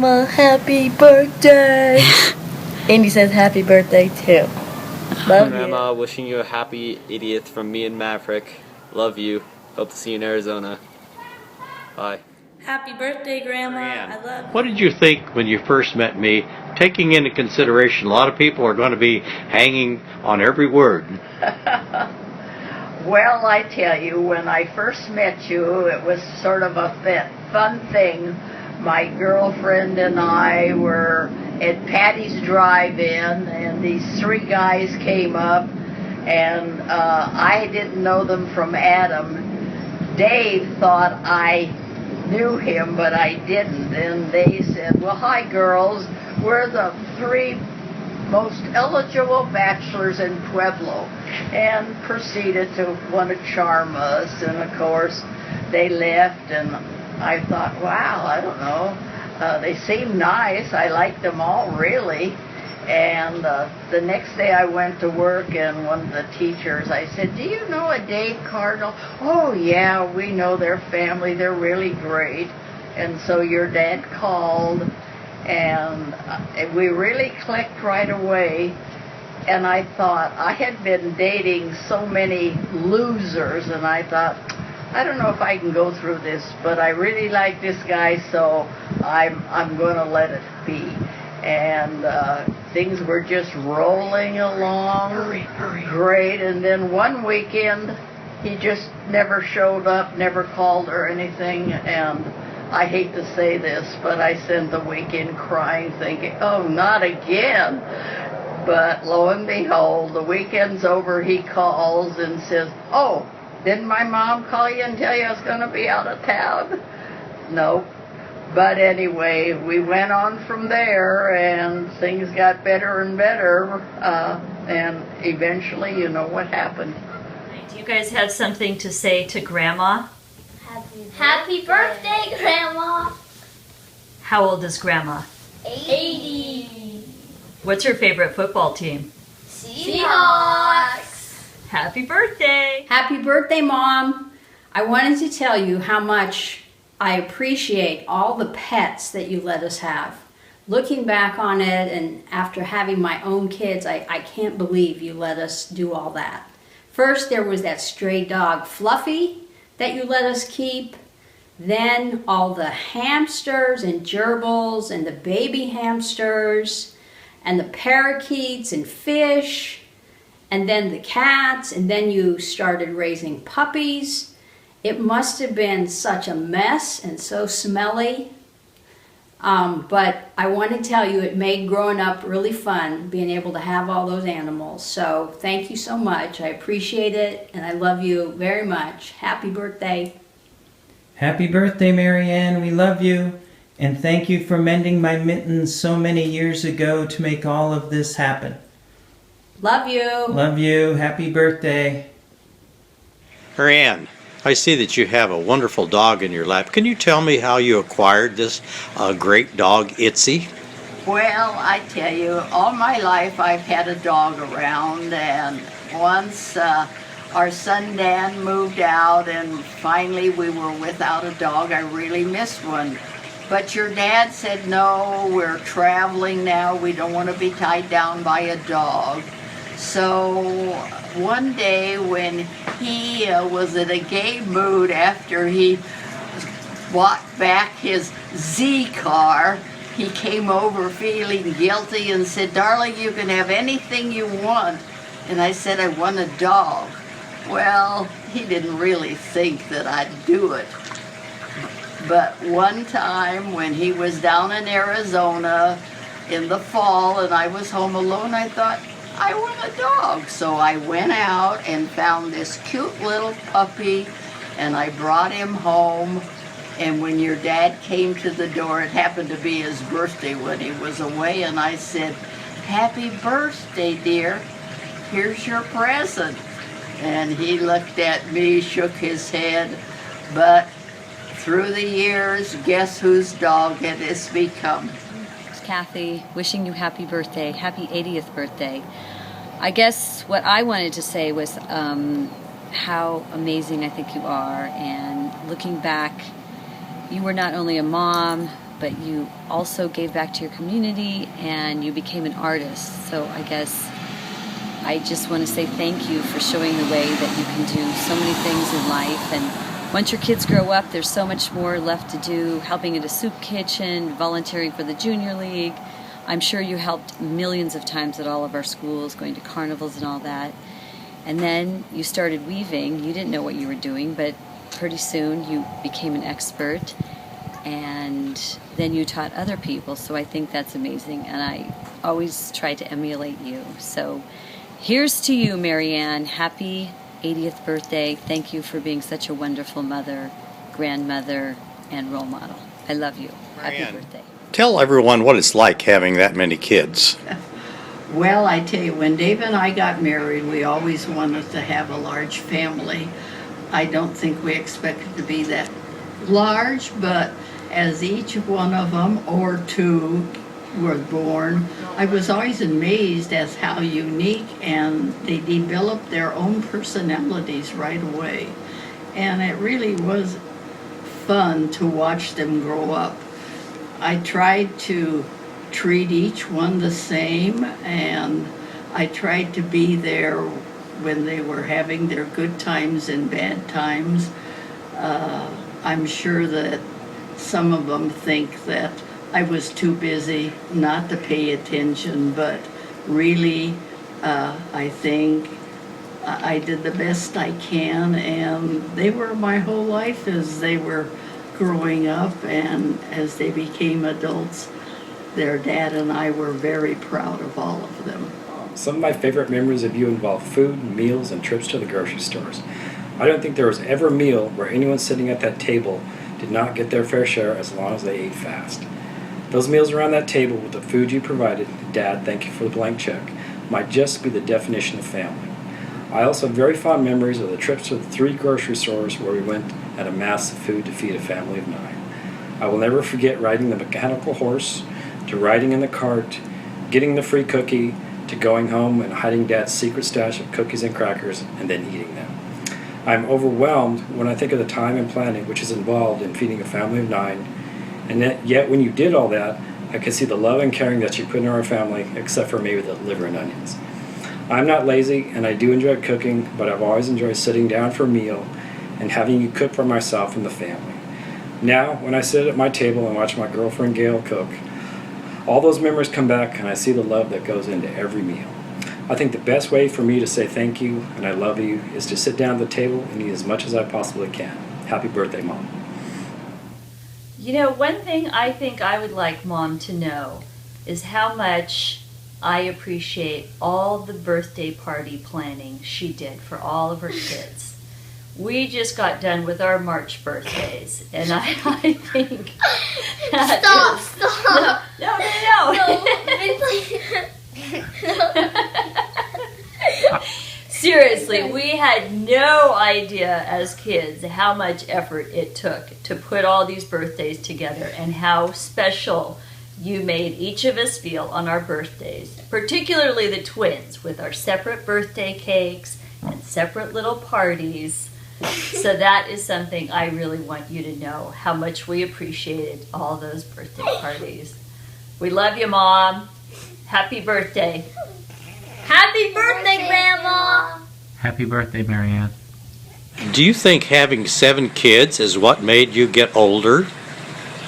Grandma, happy birthday. Andy says happy birthday too. Love Grandma, you. wishing you a happy 80th from me and Maverick. Love you. Hope to see you in Arizona. Bye. Happy birthday, Grandma. Marianne, I love you. what did you think when you first met me? Taking into consideration, a lot of people are going to be hanging on every word. Well, I tell you, when I first met you, it was sort of a fun thing. My girlfriend and I were at Patty's Drive-In, and these three guys came up, and I didn't know them from Adam. Dave thought I knew him, but I didn't, and they said, well, hi, girls. We're the three most eligible bachelors in Pueblo, and proceeded to want to charm us. And of course they left, and I thought, wow, I don't know, they seem nice. I liked them all, really. And the next day I went to work, and one of the teachers, I said, do you know a Dave Cardinal? Oh yeah, we know their family, they're really great. And so your dad called, and we really clicked right away. And I thought, I had been dating so many losers, and I thought, I don't know if I can go through this, but I really like this guy, so I'm going to let it be. And things were just rolling along great. And then one weekend, he just never showed up, never called or anything, and I hate to say this, but I spent the weekend crying, thinking, oh, not again. But lo and behold, the weekend's over, he calls and says, oh, didn't my mom call you and tell you I was going to be out of town? Nope. But anyway, we went on from there, and things got better and better, and eventually, you know what happened. Do you guys have something to say to Grandma? Happy birthday, Grandma! How old is Grandma? 80! What's her favorite football team? Seahawks! Happy birthday! Happy birthday, Mom! I wanted to tell you how much I appreciate all the pets that you let us have. Looking back on it, and after having my own kids, I can't believe you let us do all that. First, there was that stray dog, Fluffy, that you let us keep. Then all the hamsters and gerbils and the baby hamsters and the parakeets and fish, and then the cats, and then you started raising puppies. It must have been such a mess and so smelly. But I want to tell you, it made growing up really fun, being able to have all those animals. So thank you so much. I appreciate it, and I love you very much. Happy birthday. Happy birthday, Marianne. We love you. And thank you for mending my mittens so many years ago to make all of this happen. Love you. Love you. Happy birthday. Marianne, I see that you have a wonderful dog in your lap. Can you tell me how you acquired this great dog, Itzy? Well, I tell you, all my life I've had a dog around, and once our son Dan moved out, and finally we were without a dog. I really missed one. But your dad said, no, we're traveling now. We don't want to be tied down by a dog. So one day when he was in a gay mood after he bought back his Z car, he came over feeling guilty and said, darling, you can have anything you want. And I said, I want a dog. Well, he didn't really think that I'd do it. But one time when he was down in Arizona in the fall and I was home alone, I thought, I want a dog. So I went out and found this cute little puppy, and I brought him home. And when your dad came to the door, it happened to be his birthday when he was away, and I said, happy birthday, dear. Here's your present. And he looked at me, shook his head, but through the years, guess whose dog it has become? Kathy, wishing you happy birthday, happy 80th birthday. I guess what I wanted to say was how amazing I think you are, and looking back, you were not only a mom, but you also gave back to your community and you became an artist. So I guess I just want to say thank you for showing the way that you can do so many things in life. And once your kids grow up, there's so much more left to do, helping at a soup kitchen, volunteering for the Junior League. I'm sure you helped millions of times at all of our schools, going to carnivals and all that. And then you started weaving. You didn't know what you were doing, but pretty soon you became an expert. And then you taught other people. So I think that's amazing. And I always try to emulate you. So here's to you, Marianne. Happy 80th birthday. Thank you for being such a wonderful mother, grandmother, and role model. I love you. Marianne, happy birthday. Tell everyone what it's like having that many kids. Well, I tell you, when Dave and I got married, we always wanted to have a large family. I don't think we expected to be that large, but as each one of them, or two, were born, I was always amazed as how unique, and they developed their own personalities right away. And it really was fun to watch them grow up. I tried to treat each one the same, and I tried to be there when they were having their good times and bad times. I'm sure that some of them think that I was too busy not to pay attention, but really I think I did the best I can, and they were my whole life as they were growing up, and as they became adults, their dad and I were very proud of all of them. Some of my favorite memories of you involve food, meals, and trips to the grocery stores. I don't think there was ever a meal where anyone sitting at that table did not get their fair share as long as they ate fast. Those meals around that table with the food you provided, Dad, thank you for the blank check, might just be the definition of family. I also have very fond memories of the trips to the 3 grocery stores where we went and amassed food to feed a family of 9. I will never forget riding the mechanical horse, to riding in the cart, getting the free cookie, to going home and hiding Dad's secret stash of cookies and crackers and then eating them. I'm overwhelmed when I think of the time and planning which is involved in feeding a family of 9, and yet when you did all that, I could see the love and caring that you put in our family, except for maybe the liver and onions. I'm not lazy, and I do enjoy cooking, but I've always enjoyed sitting down for a meal and having you cook for myself and the family. Now, when I sit at my table and watch my girlfriend Gail cook, all those memories come back, and I see the love that goes into every meal. I think the best way for me to say thank you and I love you is to sit down at the table and eat as much as I possibly can. Happy birthday, Mom. You know, one thing I think I would like Mom to know is how much I appreciate all the birthday party planning she did for all of her kids. We just got done with our March birthdays, and I think that Stop! No. Seriously, we had no idea as kids how much effort it took to put all these birthdays together and how special you made each of us feel on our birthdays, particularly the twins with our separate birthday cakes and separate little parties. So that is something I really want you to know, how much we appreciated all those birthday parties. We love you, Mom. Happy birthday. Happy birthday, Grandma! Happy birthday, Marianne. Do you think having 7 kids is what made you get older?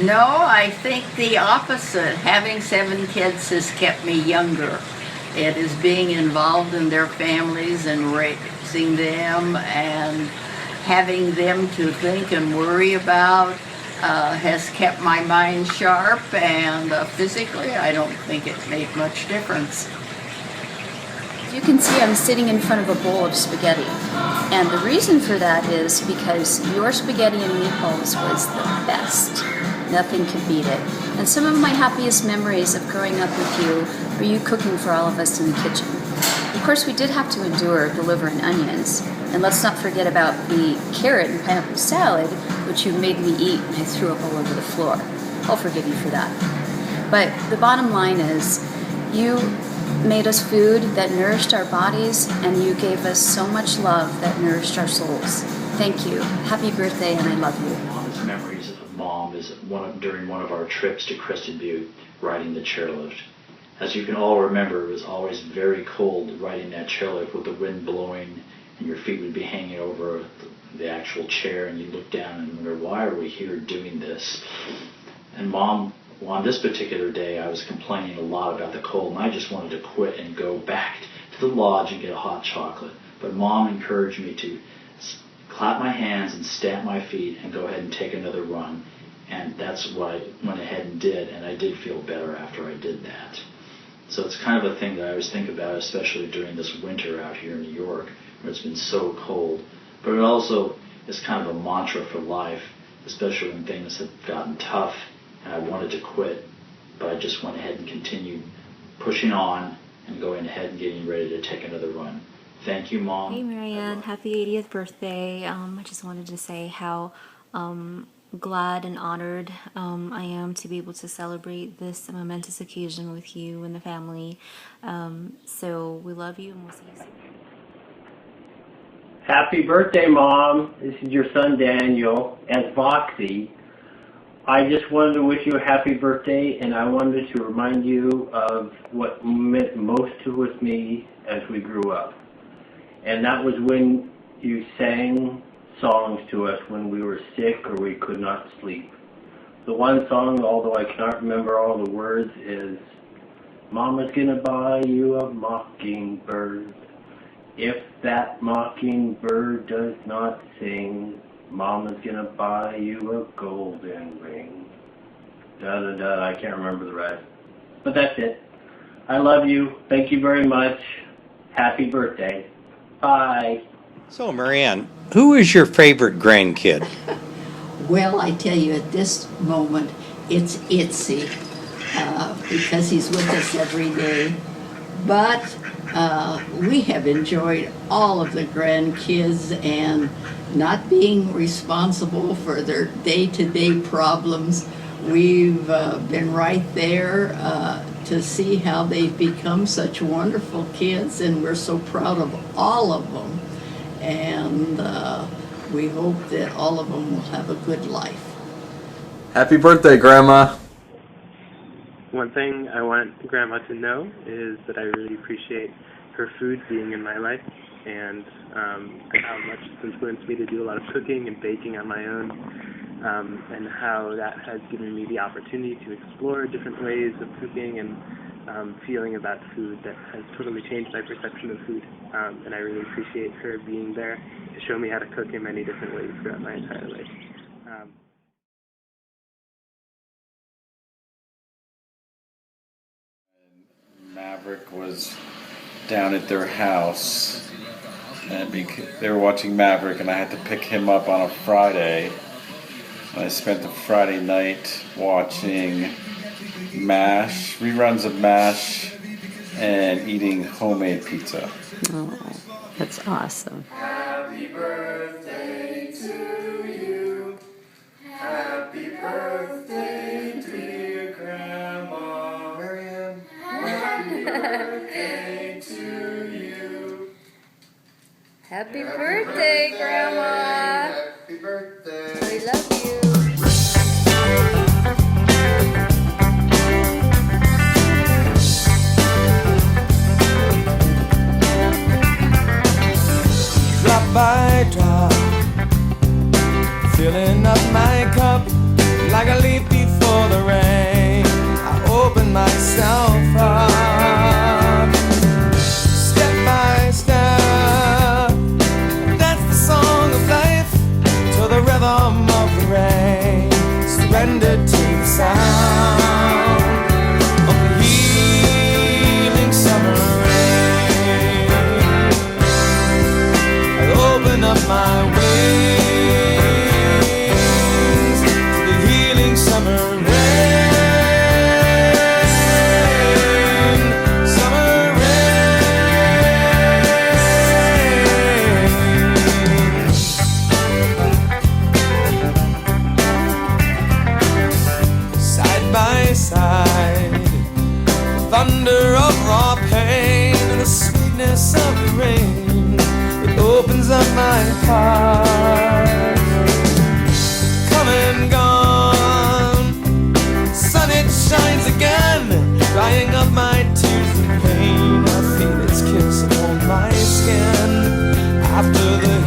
No, I think the opposite. Having 7 kids has kept me younger. It is being involved in their families and raising them and having them to think and worry about has kept my mind sharp, and physically I don't think it made much difference. You can see I'm sitting in front of a bowl of spaghetti. And the reason for that is because your spaghetti and meatballs was the best. Nothing could beat it. And some of my happiest memories of growing up with you were you cooking for all of us in the kitchen. Of course, we did have to endure the liver and onions. And let's not forget about the carrot and pineapple salad, which you made me eat and I threw up all over the floor. I'll forgive you for that. But the bottom line is, you made us food that nourished our bodies, and you gave us so much love that nourished our souls. Thank you. Happy birthday, and I love you. Mom's memories of Mom during one of our trips to Crested Butte, riding the chairlift. As you can all remember, it was always very cold riding that chairlift with the wind blowing, and your feet would be hanging over the actual chair, and you look down and wonder, why are we here doing this? And Mom, well, on this particular day, I was complaining a lot about the cold, and I just wanted to quit and go back to the lodge and get a hot chocolate. But Mom encouraged me to clap my hands and stamp my feet and go ahead and take another run. And that's what I went ahead and did, and I did feel better after I did that. So it's kind of a thing that I always think about, especially during this winter out here in New York, where it's been so cold. But it also is kind of a mantra for life, especially when things have gotten tough and I wanted to quit, but I just went ahead and continued pushing on and going ahead and getting ready to take another run. Thank you, Mom. Hey Marianne, happy 80th birthday. I just wanted to say how glad and honored I am to be able to celebrate this momentous occasion with you and the family. So we love you and we'll see you soon. Happy birthday, Mom. This is your son, Daniel, as Voxy. I just wanted to wish you a happy birthday, and I wanted to remind you of what meant most to me as we grew up. And that was when you sang songs to us when we were sick or we could not sleep. The one song, although I cannot remember all the words, is Mama's gonna buy you a mockingbird. If that mockingbird does not sing, Mama's gonna buy you a golden ring. Da da da, I can't remember the rest. But that's it. I love you. Thank you very much. Happy birthday. Bye. So, Marianne, who is your favorite grandkid? Well, I tell you, at this moment, it's Itzy, because he's with us every day. But we have enjoyed all of the grandkids, and not being responsible for their day-to-day problems, we've been right there to see how they've become such wonderful kids, and we're so proud of all of them. And we hope that all of them will have a good life. Happy birthday, Grandma. One thing I want Grandma to know is that I really appreciate her food being in my life, and how much it's influenced me to do a lot of cooking and baking on my own, and how that has given me the opportunity to explore different ways of cooking and feeling about food that has totally changed my perception of food. And I really appreciate her being there to show me how to cook in many different ways throughout my entire life. Maverick was down at their house, and they were watching Maverick, and I had to pick him up on a Friday. And I spent the Friday night watching MASH, reruns of MASH, and eating homemade pizza. Oh, that's awesome. Happy birthday to you. Happy birthday, dear Grandma. Marianne. Happy birthday to you. Happy birthday, Grandma. Happy birthday. We love you. Drop by drop, filling up my cup like a leaf before the rain. I open myself up, step by step. That's the song of life, to the rhythm of the rain. Surrender to the sound of the healing summer rain. I open up my wings to the healing summer rain. Summer rain. Side by side, the thunder of raw pain and the sweetness of the rain. It opens up my heart. Come and gone. shines again, drying up my tears of pain. I feel its kiss upon my skin after the